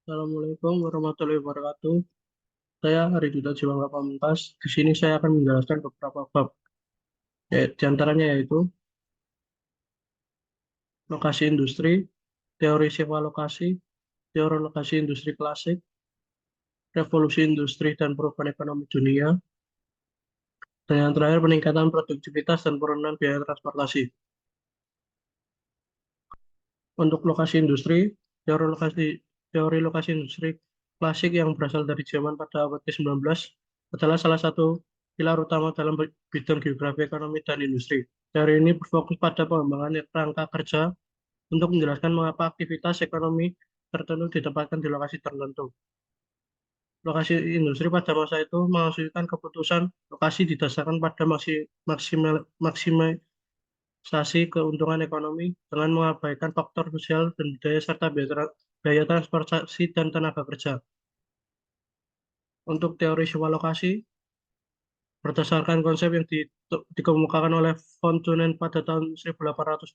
Assalamualaikum warahmatullahi wabarakatuh. Saya Hari Duta Jiwangga Pamungkas. Di sini saya akan menjelaskan beberapa bab, di antaranya yaitu lokasi industri, teori sewa lokasi, teori lokasi industri klasik, revolusi industri dan perubahan ekonomi dunia, dan yang terakhir peningkatan produktivitas dan penurunan biaya transportasi. Untuk lokasi industri, teori lokasi industri klasik yang berasal dari Jerman pada abad ke-19 adalah salah satu pilar utama dalam bidang geografi ekonomi dan industri. Teori ini berfokus pada pengembangan rangka kerja untuk menjelaskan mengapa aktivitas ekonomi tertentu ditempatkan di lokasi tertentu. Lokasi industri pada masa itu menghasilkan keputusan lokasi didasarkan pada maksimisasi keuntungan ekonomi dengan mengabaikan faktor sosial dan budaya serta biaya transportasi dan tenaga kerja. Untuk teori sewa lokasi, berdasarkan konsep yang dikemukakan oleh von Thunen pada tahun 1826,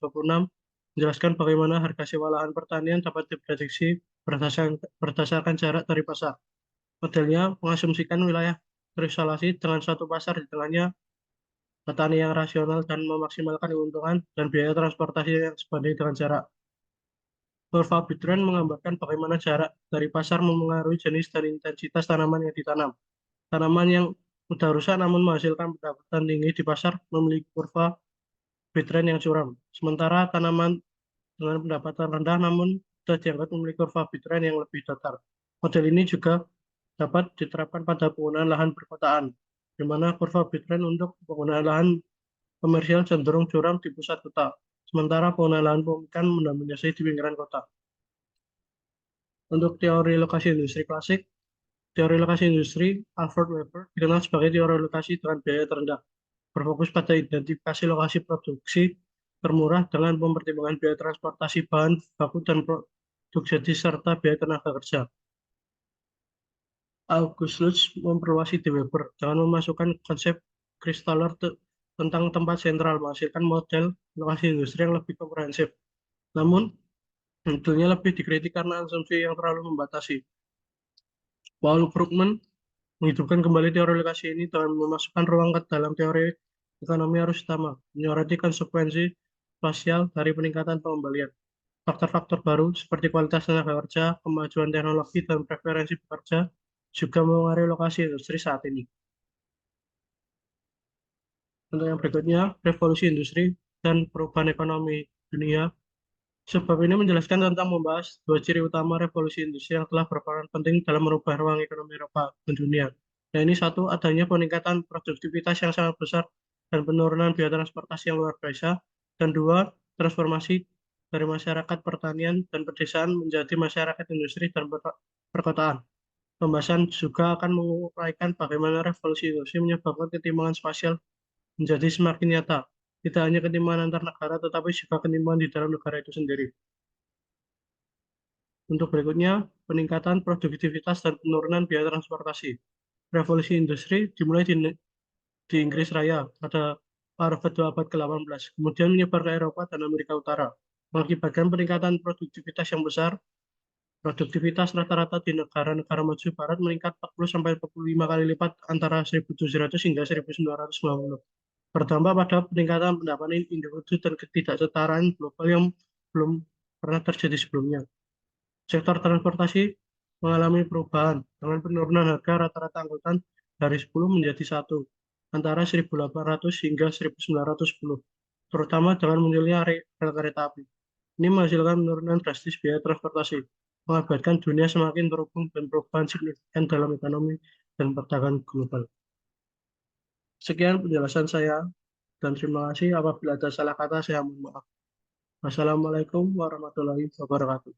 menjelaskan bagaimana harga sewa lahan pertanian dapat diprediksi berdasarkan jarak dari pasar. Modelnya mengasumsikan wilayah terisolasi dengan satu pasar di tengahnya, petani yang rasional dan memaksimalkan keuntungan, dan biaya transportasi yang sebanding dengan jarak. Kurva Bittrand menggambarkan bagaimana jarak dari pasar memengaruhi jenis dan intensitas tanaman yang ditanam. Tanaman yang mudah rusak namun menghasilkan pendapatan tinggi di pasar memiliki kurva Bittrand yang curam. Sementara tanaman dengan pendapatan rendah namun sudah dianggap memiliki kurva Bittrand yang lebih datar. Model ini juga dapat diterapkan pada penggunaan lahan perkotaan, di mana kurva Bittrand untuk penggunaan lahan komersial cenderung curam di pusat kota, sementara penggunaan lahan pemukiman mendominasi di pinggiran kota. Untuk teori lokasi industri klasik, teori lokasi industri Alfred Weber dikenal sebagai teori lokasi dengan biaya terendah, berfokus pada identifikasi lokasi produksi termurah dengan mempertimbangkan biaya transportasi bahan baku dan produk jadi serta biaya tenaga kerja. August Lutz memperluas ide Weber dengan memasukkan konsep Kristaller tentang tempat sentral, menghasilkan model lokasi industri yang lebih komprehensif. Namun, modelnya lebih dikritik karena asumsi yang terlalu membatasi. Paul Krugman menghidupkan kembali teori lokasi ini dengan memasukkan ruang ke dalam teori ekonomi arus utama, menyoroti konsekuensi spasial dari peningkatan pengembalian. Faktor-faktor baru seperti kualitas tenaga kerja, kemajuan teknologi, dan preferensi pekerja juga mempengaruhi lokasi industri saat ini. Untuk yang berikutnya, revolusi industri dan perubahan ekonomi dunia. Sebab ini menjelaskan tentang membahas dua ciri utama revolusi industri yang telah berperan penting dalam merubah ruang ekonomi Eropa dan dunia. Nah, ini satu, adanya peningkatan produktivitas yang sangat besar dan penurunan biaya transportasi yang luar biasa. Dan dua, transformasi dari masyarakat pertanian dan pedesaan menjadi masyarakat industri dan perkotaan. Pembahasan juga akan menguraikan bagaimana revolusi industri menyebabkan ketimpangan spasial menjadi semakin nyata. Tidak hanya ketimpangan antar negara, tetapi juga ketimpangan di dalam negara itu sendiri. Untuk berikutnya, peningkatan produktivitas dan penurunan biaya transportasi. Revolusi industri dimulai di Inggris Raya pada abad ke-18, kemudian menyebar ke Eropa dan Amerika Utara, mengakibatkan peningkatan produktivitas yang besar. Produktivitas rata-rata di negara-negara maju barat meningkat 40-45 kali lipat antara 1700 hingga 1990. Berdampak pada peningkatan pendapatan individu dan ketidaksetaraan global yang belum pernah terjadi sebelumnya. Sektor transportasi mengalami perubahan dengan penurunan harga rata-rata angkutan dari 10 menjadi 1 antara 1800 hingga 1910, terutama dengan munculnya rel kereta api. Ini menghasilkan penurunan drastis biaya transportasi, mengakibatkan dunia semakin terhubung dan perubahan signifikan dalam ekonomi dan perdagangan global. Sekian penjelasan saya dan terima kasih. Apabila ada salah kata, saya mohon maaf. Wassalamualaikum warahmatullahi wabarakatuh.